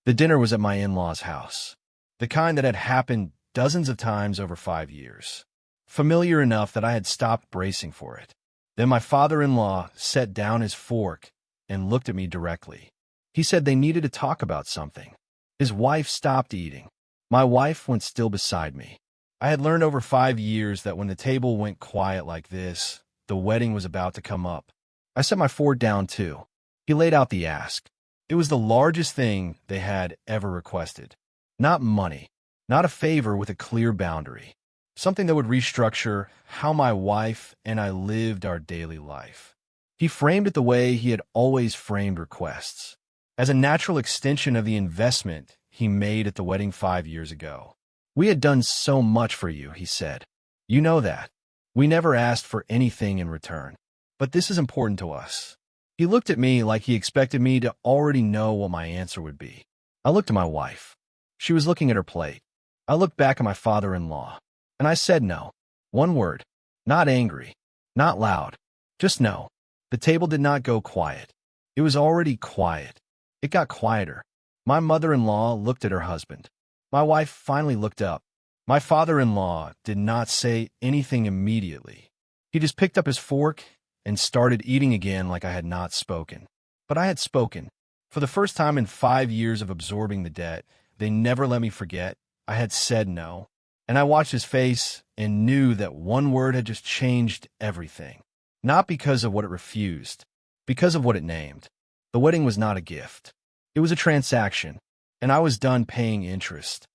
The dinner was at my in-laws' house, the kind that had happened dozens of times over 5 years, familiar enough that I had stopped bracing for it. Then my father-in-law set down his fork and looked at me directly. He said they needed to talk about something. His wife stopped eating. My wife went still beside me. I had learned over 5 years that when the table went quiet like this, the wedding was about to come up. I set my fork down too. He laid out the ask. It was the largest thing they had ever requested. Not money, not a favor with a clear boundary. Something that would restructure how my wife and I lived our daily life. He framed it the way he had always framed requests, as a natural extension of the investment he made at the wedding 5 years ago. We had done so much for you, he said. You know that. We never asked for anything in return. But this is important to us. He looked at me like he expected me to already know what my answer would be. I looked at my wife. She was looking at her plate. I looked back at my father-in-law, and I said no. One word. Not angry. Not loud. Just no. The table did not go quiet. It was already quiet. It got quieter. My mother-in-law looked at her husband. My wife finally looked up. My father-in-law did not say anything immediately. He just picked up his fork and started eating again like I had not spoken. But I had spoken. For the first time in 5 years of absorbing the debt they never let me forget, I had said no. And I watched his face and knew that one word had just changed everything. Not because of what it refused, because of what it named. The wedding was not a gift. It was a transaction, and I was done paying interest.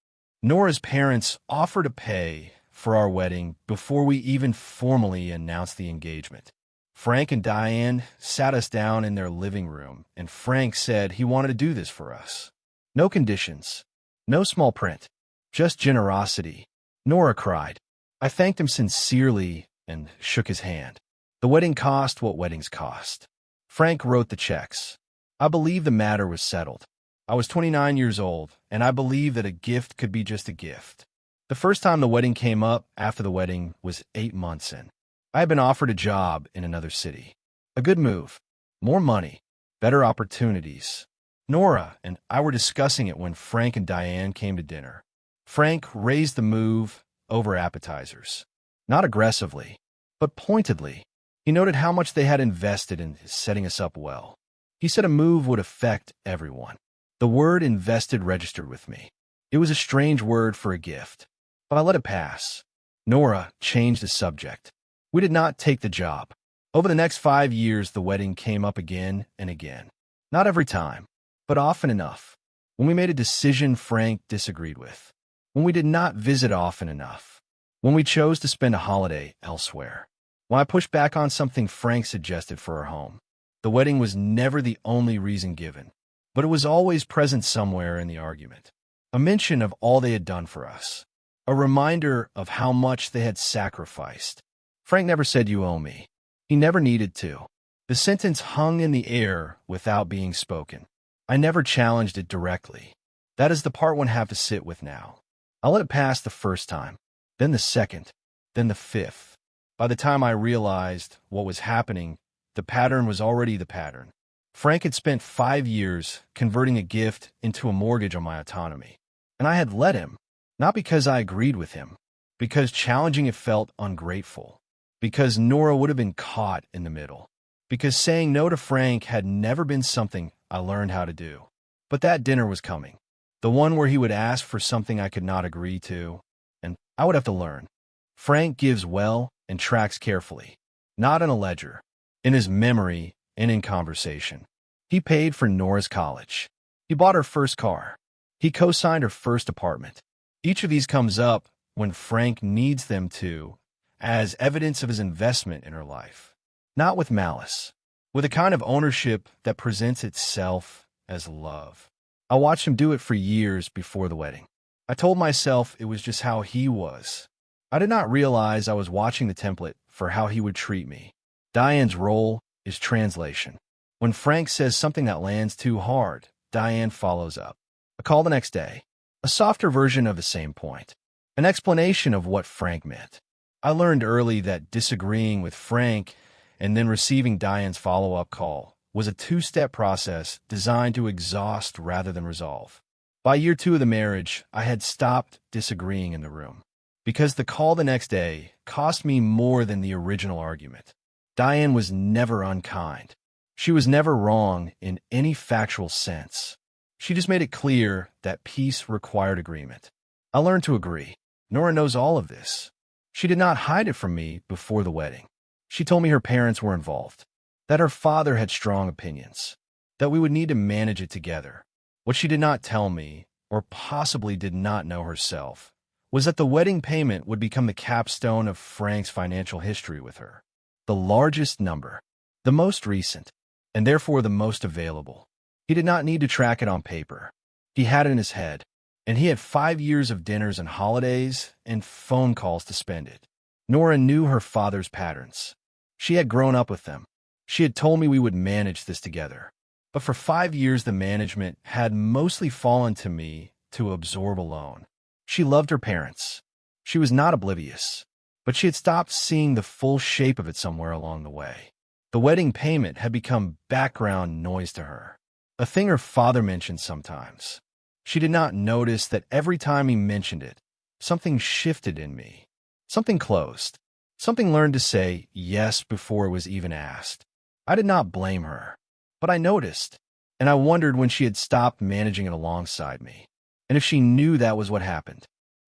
Nora's parents offered to pay for our wedding before we even formally announced the engagement. Frank and Diane sat us down in their living room, and Frank said he wanted to do this for us. No conditions, no small print, just generosity. Nora cried. I thanked him sincerely and shook his hand. The wedding cost what weddings cost. Frank wrote the checks. I believed the matter was settled. I was 29 years old, and I believed that a gift could be just a gift. The first time the wedding came up after the wedding was 8 months in. I had been offered a job in another city. A good move. More money. Better opportunities. Nora and I were discussing it when Frank and Diane came to dinner. Frank raised the move over appetizers. Not aggressively, but pointedly. He noted how much they had invested in setting us up well. He said a move would affect everyone. The word invested registered with me. It was a strange word for a gift, but I let it pass. Nora changed the subject. We did not take the job. Over the next 5 years, the wedding came up again and again. Not every time, but often enough. When we made a decision Frank disagreed with. When we did not visit often enough. When we chose to spend a holiday elsewhere. When I pushed back on something Frank suggested for our home. The wedding was never the only reason given, but it was always present somewhere in the argument. A mention of all they had done for us. A reminder of how much they had sacrificed. Frank never said you owe me. He never needed to. The sentence hung in the air without being spoken. I never challenged it directly. That is the part one have to sit with now. I let it pass the first time, then the second, then the fifth. By the time I realized what was happening, the pattern was already the pattern. Frank had spent 5 years converting a gift into a mortgage on my autonomy. And I had let him, not because I agreed with him, because challenging it felt ungrateful. Because Nora would have been caught in the middle. Because saying no to Frank had never been something I learned how to do. But that dinner was coming. The one where he would ask for something I could not agree to, and I would have to learn. Frank gives well and tracks carefully. Not in a ledger, in his memory and in conversation. He paid for Nora's college. He bought her first car. He co-signed her first apartment. Each of these comes up when Frank needs them to, as evidence of his investment in her life. Not with malice, with a kind of ownership that presents itself as love. I watched him do it for years before the wedding. I told myself it was just how he was. I did not realize I was watching the template for how he would treat me. Diane's role is translation. When Frank says something that lands too hard, Diane follows up. A call the next day. A softer version of the same point. An explanation of what Frank meant. I learned early that disagreeing with Frank and then receiving Diane's follow-up call was a two-step process designed to exhaust rather than resolve. By year 2 of the marriage, I had stopped disagreeing in the room, because the call the next day cost me more than the original argument. Diane was never unkind. She was never wrong in any factual sense. She just made it clear that peace required agreement. I learned to agree. Nora knows all of this. She did not hide it from me before the wedding. She told me her parents were involved, that her father had strong opinions, that we would need to manage it together. What she did not tell me, or possibly did not know herself, was that the wedding payment would become the capstone of Frank's financial history with her. The largest number, the most recent, and therefore the most available. He did not need to track it on paper. He had it in his head, and he had 5 years of dinners and holidays and phone calls to spend it. Nora knew her father's patterns. She had grown up with them. She had told me we would manage this together. But for 5 years, the management had mostly fallen to me to absorb alone. She loved her parents. She was not oblivious, but she had stopped seeing the full shape of it somewhere along the way. The wedding payment had become background noise to her, a thing her father mentioned sometimes. She did not notice that every time he mentioned it, something shifted in me. Something closed. Something learned to say yes before it was even asked. I did not blame her, but I noticed, and I wondered when she had stopped managing it alongside me, and if she knew that was what happened.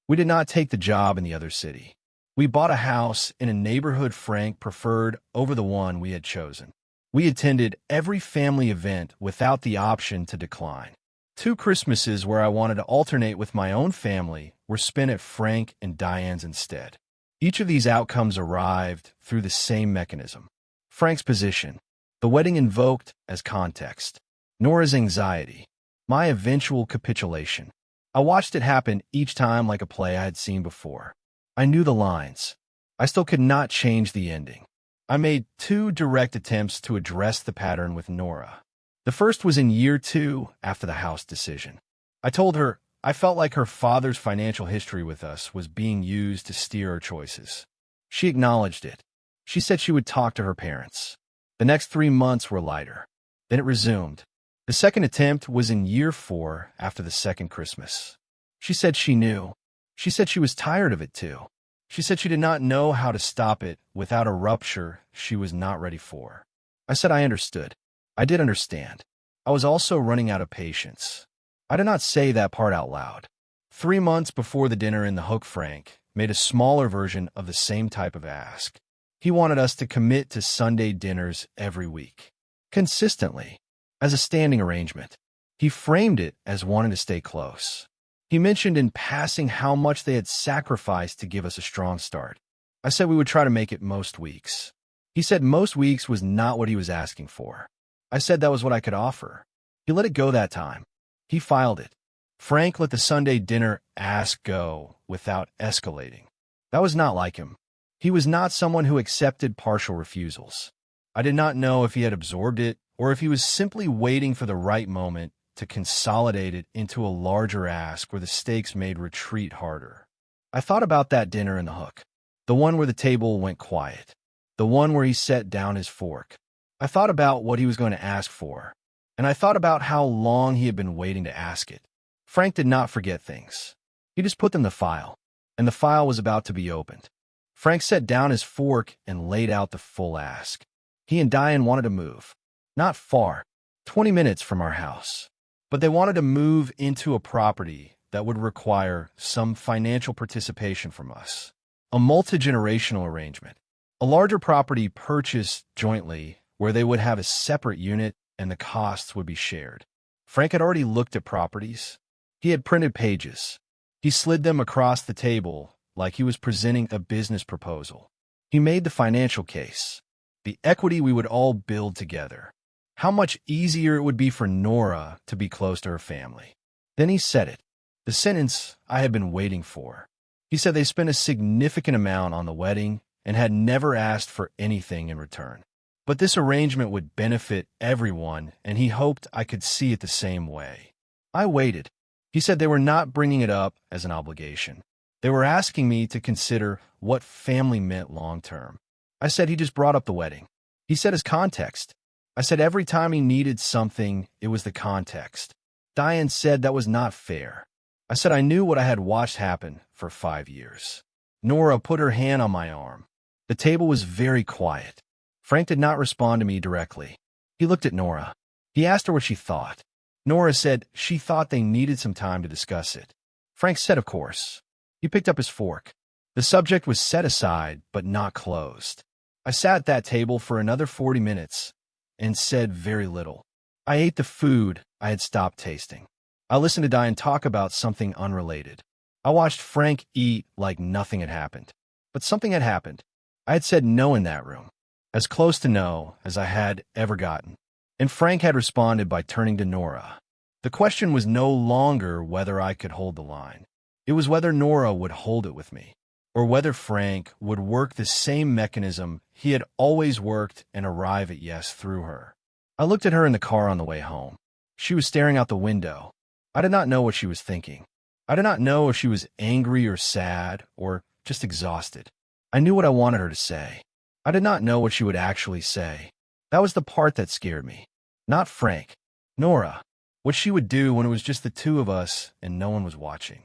We did not take the job in the other city. We bought a house in a neighborhood Frank preferred over the one we had chosen. We attended every family event without the option to decline. 2 Christmases where I wanted to alternate with my own family were spent at Frank and Diane's instead. Each of these outcomes arrived through the same mechanism. Frank's position, the wedding invoked as context. Nora's anxiety, my eventual capitulation. I watched it happen each time like a play I had seen before. I knew the lines. I still could not change the ending. I made 2 direct attempts to address the pattern with Nora. The first was in year 2 after the house decision. I told her I felt like her father's financial history with us was being used to steer her choices. She acknowledged it. She said she would talk to her parents. The next 3 months were lighter. Then it resumed. The second attempt was in year 4 after the second Christmas. She said she knew. She said she was tired of it too. She said she did not know how to stop it without a rupture she was not ready for. I said I understood. I did understand. I was also running out of patience. I did not say that part out loud. 3 months before the dinner in the Hook, Frank made a smaller version of the same type of ask. He wanted us to commit to Sunday dinners every week, consistently, as a standing arrangement. He framed it as wanting to stay close. He mentioned in passing how much they had sacrificed to give us a strong start. I said we would try to make it most weeks. He said most weeks was not what he was asking for. I said that was what I could offer. He let it go that time. He filed it. Frank let the Sunday dinner ask go without escalating. That was not like him. He was not someone who accepted partial refusals. I did not know if he had absorbed it or if he was simply waiting for the right moment to consolidate it into a larger ask where the stakes made retreat harder. I thought about that dinner in the Hook, the one where the table went quiet, the one where he set down his fork. I thought about what he was going to ask for, and I thought about how long he had been waiting to ask it. Frank did not forget things. He just put them in the file, and the file was about to be opened. Frank set down his fork and laid out the full ask. He and Diane wanted to move. Not far, 20 minutes from our house. But they wanted to move into a property that would require some financial participation from us. A multi-generational arrangement. A larger property purchased jointly where they would have a separate unit and the costs would be shared. Frank had already looked at properties. He had printed pages. He slid them across the table like he was presenting a business proposal. He made the financial case, the equity we would all build together, how much easier it would be for Nora to be close to her family. Then he said it, the sentence I had been waiting for. He said they spent a significant amount on the wedding and had never asked for anything in return. But this arrangement would benefit everyone, and he hoped I could see it the same way. I waited. He said they were not bringing it up as an obligation. They were asking me to consider what family meant long term. I said he just brought up the wedding. He said his context. I said every time he needed something, it was the context. Diane said that was not fair. I said I knew what I had watched happen for 5 years. Nora put her hand on my arm. The table was very quiet. Frank did not respond to me directly. He looked at Nora. He asked her what she thought. Nora said she thought they needed some time to discuss it. Frank said, of course. He picked up his fork. The subject was set aside, but not closed. I sat at that table for another 40 minutes and said very little. I ate the food I had stopped tasting. I listened to Diane talk about something unrelated. I watched Frank eat like nothing had happened. But something had happened. I had said no in that room, as close to no as I had ever gotten. And Frank had responded by turning to Nora. The question was no longer whether I could hold the line. It was whether Nora would hold it with me, or whether Frank would work the same mechanism he had always worked and arrive at yes through her. I looked at her in the car on the way home. She was staring out the window. I did not know what she was thinking. I did not know if she was angry or sad or just exhausted. I knew what I wanted her to say. I did not know what she would actually say. That was the part that scared me. Not Frank. Nora. What she would do when it was just the two of us and no one was watching.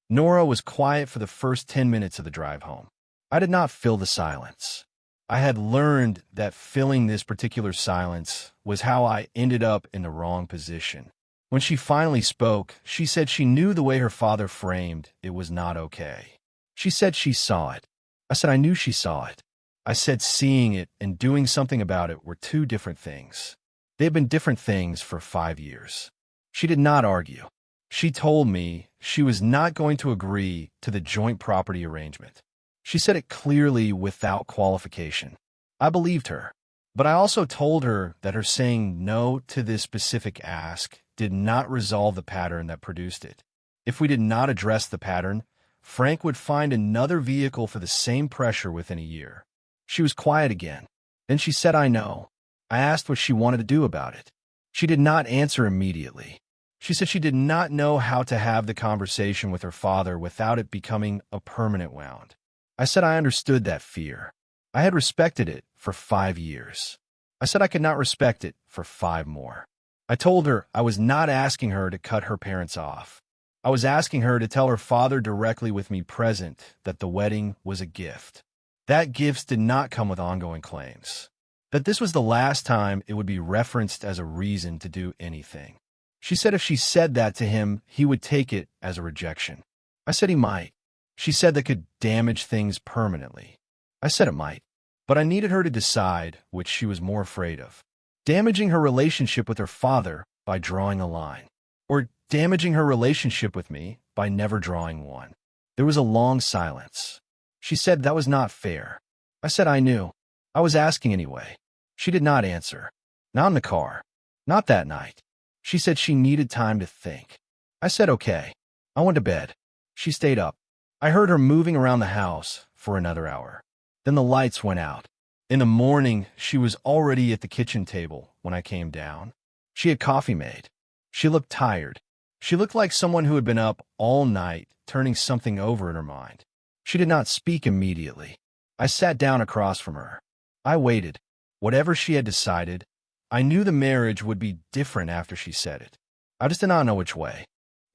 Nora was quiet for the first 10 minutes of the drive home. I did not fill the silence. I had learned that filling this particular silence was how I ended up in the wrong position. When she finally spoke, she said she knew the way her father framed it was not okay. She said she saw it. I said I knew she saw it. I said seeing it and doing something about it were two different things. They had been different things for 5 years. She did not argue. She told me she was not going to agree to the joint property arrangement. She said it clearly without qualification. I believed her, but I also told her that her saying no to this specific ask did not resolve the pattern that produced it. If we did not address the pattern, Frank would find another vehicle for the same pressure within a year. She was quiet again. Then she said, I know. I asked what she wanted to do about it. She did not answer immediately. She said she did not know how to have the conversation with her father without it becoming a permanent wound. I said I understood that fear. I had respected it for 5 years. I said I could not respect it for 5 more. I told her I was not asking her to cut her parents off. I was asking her to tell her father directly with me present that the wedding was a gift. That gifts did not come with ongoing claims. That this was the last time it would be referenced as a reason to do anything. She said if she said that to him, he would take it as a rejection. I said he might. She said that could damage things permanently. I said it might, but I needed her to decide which she was more afraid of. Damaging her relationship with her father by drawing a line, or damaging her relationship with me by never drawing one. There was a long silence. She said that was not fair. I said I knew. I was asking anyway. She did not answer. Not in the car. Not that night. She said she needed time to think. I said okay. I went to bed. She stayed up. I heard her moving around the house for another hour. Then the lights went out. In the morning, she was already at the kitchen table when I came down. She had coffee made. She looked tired. She looked like someone who had been up all night turning something over in her mind. She did not speak immediately. I sat down across from her. I waited. Whatever she had decided, I knew the marriage would be different after she said it. I just did not know which way.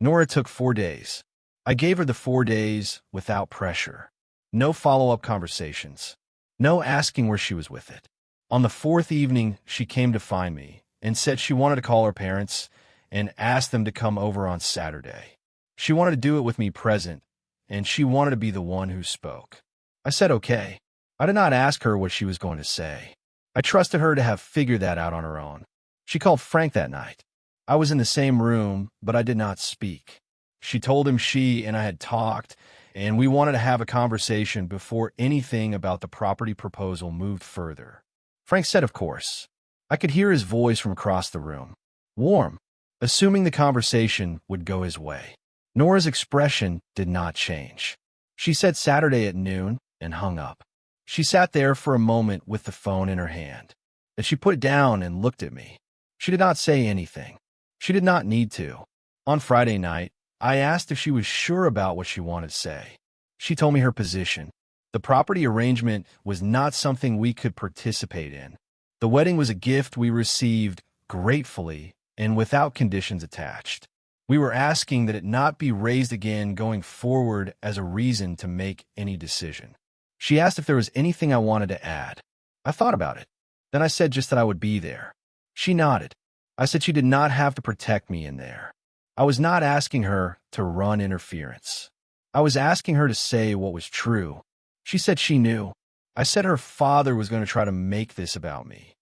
Nora took 4 days. I gave her the 4 days without pressure. No follow-up conversations. No asking where she was with it. On the 4th evening, she came to find me and said she wanted to call her parents and ask them to come over on Saturday. She wanted to do it with me present, and she wanted to be the one who spoke. I said okay. I did not ask her what she was going to say. I trusted her to have figured that out on her own. She called Frank that night. I was in the same room, but I did not speak. She told him she and I had talked, and we wanted to have a conversation before anything about the property proposal moved further. Frank said, of course. I could hear his voice from across the room. Warm, assuming the conversation would go his way. Nora's expression did not change. She said Saturday at noon and hung up. She sat there for a moment with the phone in her hand. Then she put it down and looked at me. She did not say anything. She did not need to. On Friday night, I asked if she was sure about what she wanted to say. She told me her position. The property arrangement was not something we could participate in. The wedding was a gift we received gratefully and without conditions attached. We were asking that it not be raised again going forward as a reason to make any decision. She asked if there was anything I wanted to add. I thought about it. Then I said just that I would be there. She nodded. I said she did not have to protect me in there. I was not asking her to run interference. I was asking her to say what was true. She said she knew. I said her father was going to try to make this about me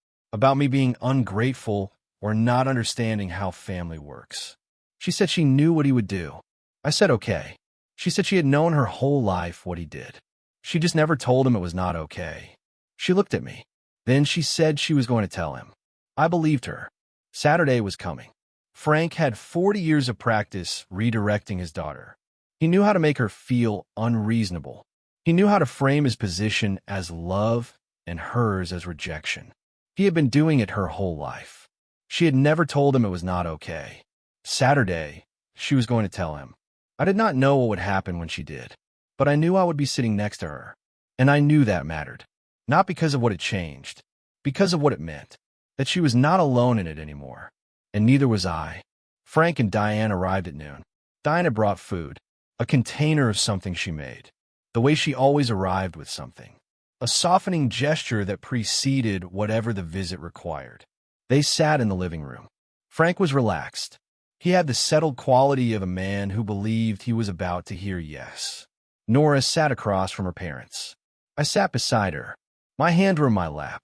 being ungrateful or not understanding how family works. She said she knew what he would do. I said okay. She said she had known her whole life what he did. She just never told him it was not okay. She looked at me. Then she said she was going to tell him. I believed her. Saturday was coming. Frank had 40 years of practice redirecting his daughter. He knew how to make her feel unreasonable. He knew how to frame his position as love and hers as rejection. He had been doing it her whole life. She had never told him it was not okay. Saturday, she was going to tell him. I did not know what would happen when she did, but I knew I would be sitting next to her, and I knew that mattered. Not because of what had changed, because of what it meant, that she was not alone in it anymore, and neither was I. Frank and Diane arrived at noon. Diane had brought food, a container of something she made, the way she always arrived with something, a softening gesture that preceded whatever the visit required. They sat in the living room. Frank was relaxed. He had the settled quality of a man who believed he was about to hear yes. Nora sat across from her parents. I sat beside her. My hands were in my lap.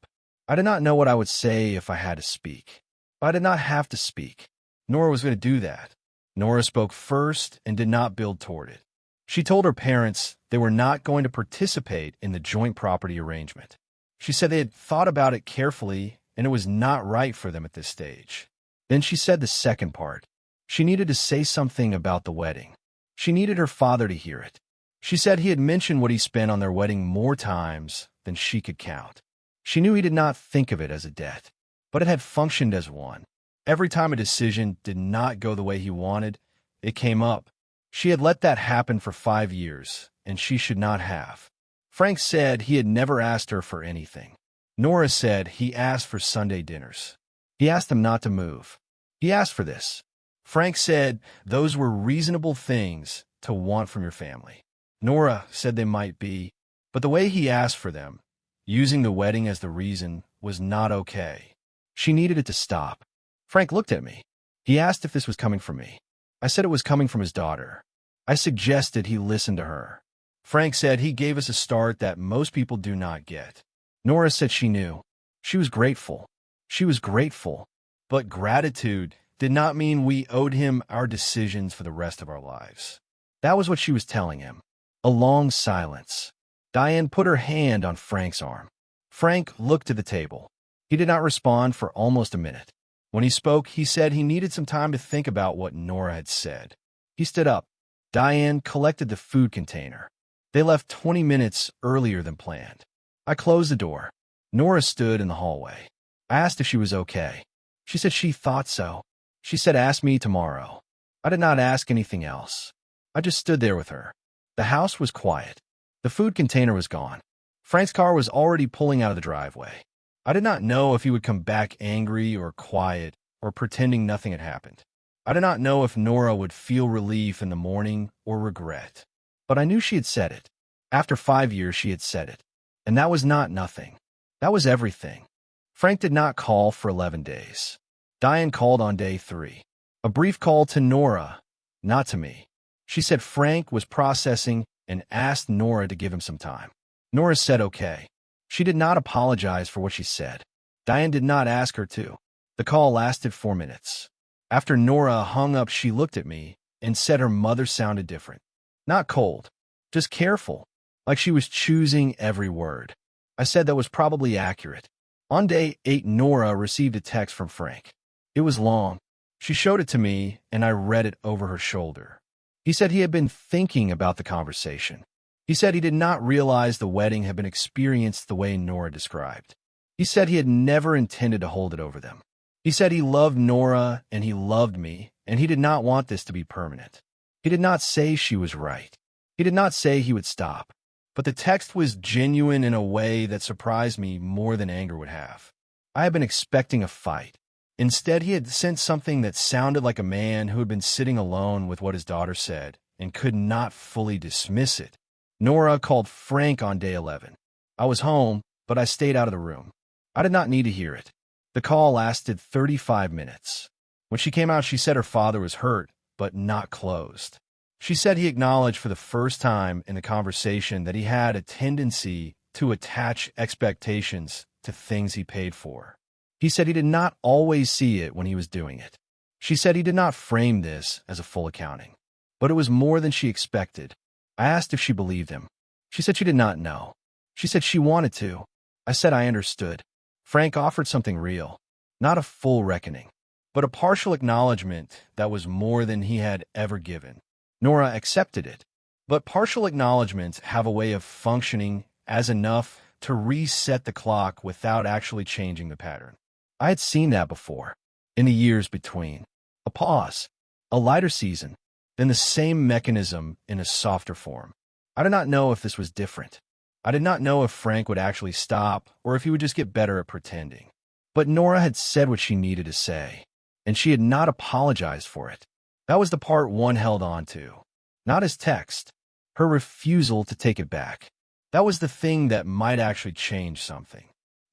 I did not know what I would say if I had to speak. But I did not have to speak. Nora was going to do that. Nora spoke first and did not build toward it. She told her parents they were not going to participate in the joint property arrangement. She said they had thought about it carefully and it was not right for them at this stage. Then she said the second part. She needed to say something about the wedding. She needed her father to hear it. She said he had mentioned what he spent on their wedding more times than she could count. She knew he did not think of it as a debt, but it had functioned as one. Every time a decision did not go the way he wanted, it came up. She had let that happen for 5 years, and she should not have. Frank said he had never asked her for anything. Nora said he asked for Sunday dinners. He asked them not to move. He asked for this. Frank said those were reasonable things to want from your family. Nora said they might be, but the way he asked for them, using the wedding as the reason, was not okay. She needed it to stop. Frank looked at me. He asked if this was coming from me. I said it was coming from his daughter. I suggested he listen to her. Frank said he gave us a start that most people do not get. Nora said she knew. She was grateful. She was grateful. But gratitude did not mean we owed him our decisions for the rest of our lives. That was what she was telling him. A long silence. Diane put her hand on Frank's arm. Frank looked to the table. He did not respond for almost a minute. When he spoke, he said he needed some time to think about what Nora had said. He stood up. Diane collected the food container. They left 20 minutes earlier than planned. I closed the door. Nora stood in the hallway. I asked if she was okay. She said she thought so. She said, "Ask me tomorrow." I did not ask anything else. I just stood there with her. The house was quiet. The food container was gone. Frank's car was already pulling out of the driveway. I did not know if he would come back angry or quiet or pretending nothing had happened. I did not know if Nora would feel relief in the morning or regret. But I knew she had said it. After 5 years, she had said it. And that was not nothing. That was everything. Frank did not call for 11 days. Diane called on day 3. A brief call to Nora, not to me. She said Frank was processing and asked Nora to give him some time. Nora said okay. She did not apologize for what she said. Diane did not ask her to. The call lasted 4 minutes. After Nora hung up, she looked at me and said her mother sounded different. Not cold, just careful, like she was choosing every word. I said that was probably accurate. On day 8, Nora received a text from Frank. It was long. She showed it to me, and I read it over her shoulder. He said he had been thinking about the conversation. He said he did not realize the wedding had been experienced the way Nora described. He said he had never intended to hold it over them. He said he loved Nora and he loved me, and he did not want this to be permanent. He did not say she was right. He did not say he would stop. But the text was genuine in a way that surprised me more than anger would have. I had been expecting a fight. Instead, he had sent something that sounded like a man who had been sitting alone with what his daughter said and could not fully dismiss it. Nora called Frank on day 11. I was home, but I stayed out of the room. I did not need to hear it. The call lasted 35 minutes. When she came out, she said her father was hurt, but not closed. She said he acknowledged for the first time in the conversation that he had a tendency to attach expectations to things he paid for. He said he did not always see it when he was doing it. She said he did not frame this as a full accounting, but it was more than she expected. I asked if she believed him. She said she did not know. She said she wanted to. I said I understood. Frank offered something real, not a full reckoning, but a partial acknowledgement that was more than he had ever given. Nora accepted it, but partial acknowledgements have a way of functioning as enough to reset the clock without actually changing the pattern. I had seen that before, in the years between. A pause, a lighter season, then the same mechanism in a softer form. I did not know if this was different. I did not know if Frank would actually stop or if he would just get better at pretending. But Nora had said what she needed to say, and she had not apologized for it. That was the part one held on to, not his text, her refusal to take it back. That was the thing that might actually change something,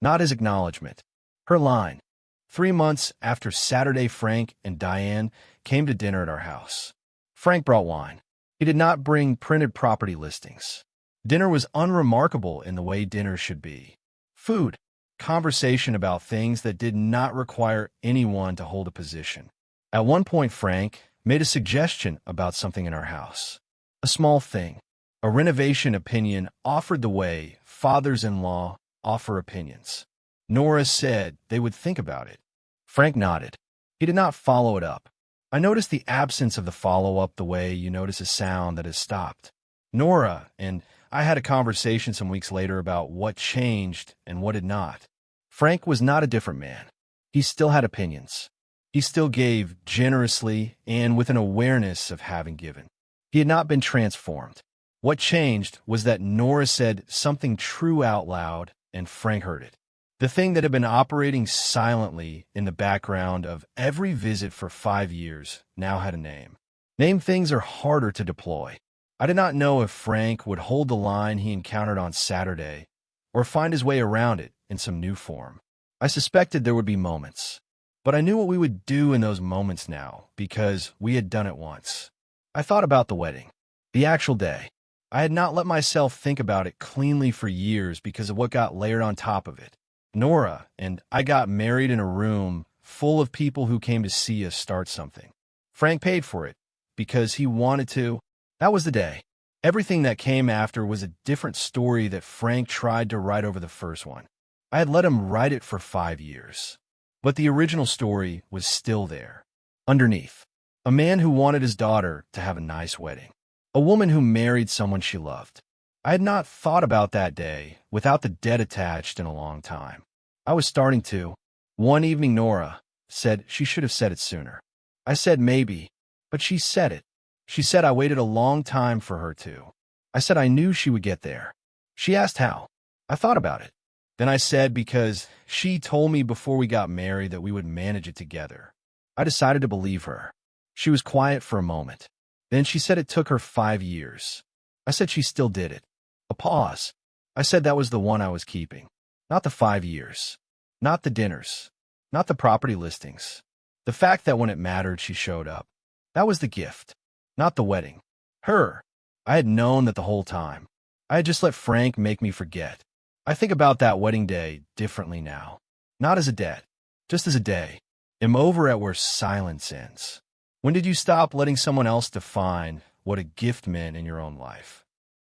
not his acknowledgement. Her line. 3 months after Saturday, Frank and Diane came to dinner at our house. Frank brought wine. He did not bring printed property listings. Dinner was unremarkable in the way dinners should be. Food, conversation about things that did not require anyone to hold a position. At one point, Frank made a suggestion about something in our house. A small thing. A renovation opinion offered the way fathers-in-law offer opinions. Nora said they would think about it. Frank nodded. He did not follow it up. I noticed the absence of the follow-up the way you notice a sound that has stopped. Nora and I had a conversation some weeks later about what changed and what did not. Frank was not a different man. He still had opinions. He still gave generously and with an awareness of having given. He had not been transformed. What changed was that Nora said something true out loud and Frank heard it. The thing that had been operating silently in the background of every visit for 5 years now had a name. Name things are harder to deploy. I did not know if Frank would hold the line he encountered on Saturday or find his way around it in some new form. I suspected there would be moments, but I knew what we would do in those moments now because we had done it once. I thought about the wedding, the actual day. I had not let myself think about it cleanly for years because of what got layered on top of it. Nora and I got married in a room full of people who came to see us start something. Frank paid for it because he wanted to. That was the day. Everything that came after was a different story that Frank tried to write over the first one. I had let him write it for 5 years, but the original story was still there. Underneath, a man who wanted his daughter to have a nice wedding. A woman who married someone she loved. I had not thought about that day without the debt attached in a long time. I was starting to. One evening, Nora said she should have said it sooner. I said maybe, but she said it. She said I waited a long time for her to. I said I knew she would get there. She asked how. I thought about it. Then I said because she told me before we got married that we would manage it together. I decided to believe her. She was quiet for a moment. Then she said it took her 5 years. I said she still did it. A pause. I said that was the one I was keeping. Not the 5 years. Not the dinners. Not the property listings. The fact that when it mattered, she showed up. That was the gift. Not the wedding. Her. I had known that the whole time. I had just let Frank make me forget. I think about that wedding day differently now. Not as a debt. Just as a day. I'm over at where silence ends. When did you stop letting someone else define what a gift meant in your own life?